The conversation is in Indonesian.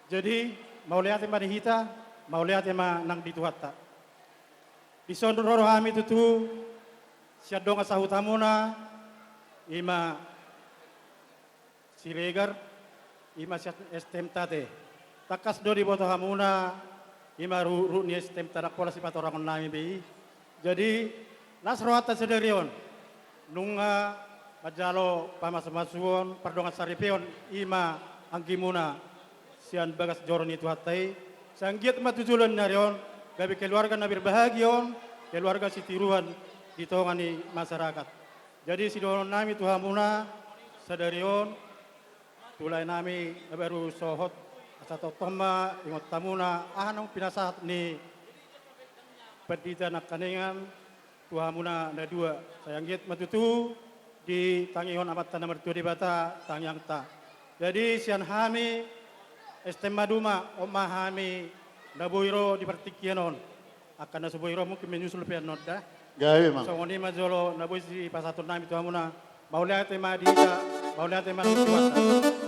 Jadi mau lihat tema hita, mau lihat tema nang dituhatta. Disondoro kami tutu siadong asahutamuna ima siregar ima siat estem tate. Takas do di boto hamuna ima ru ni estem tadak pola si patorangon nami bi. Jadi nasroata sederion nunga majalo pamas-masuon pardongan saripion ima anggimuna sian bagas joron itu hatai sanggiat matujulan narion gabi keluarga nabir bahagion keluarga si tiruan ditongani masyarakat. Jadi si doron nami tuhamuna sadarion tulai nami baru sohot atau toma ingot tamuna anong pinasat ni pedita nak kaningan tuhamuna na dua sayanggit matutu di tangihon amat tanah mertua di bata tangyang ta. Jadi sian hami estem maduma oma hami nabuiro di pertikianon akan nasubuiro mungkin menyusul pian dah. Gawe mang. So ngoni majolo nabuisi pasatun nami tuhamuna mau lihat tema dita mau lihat tema tuwata.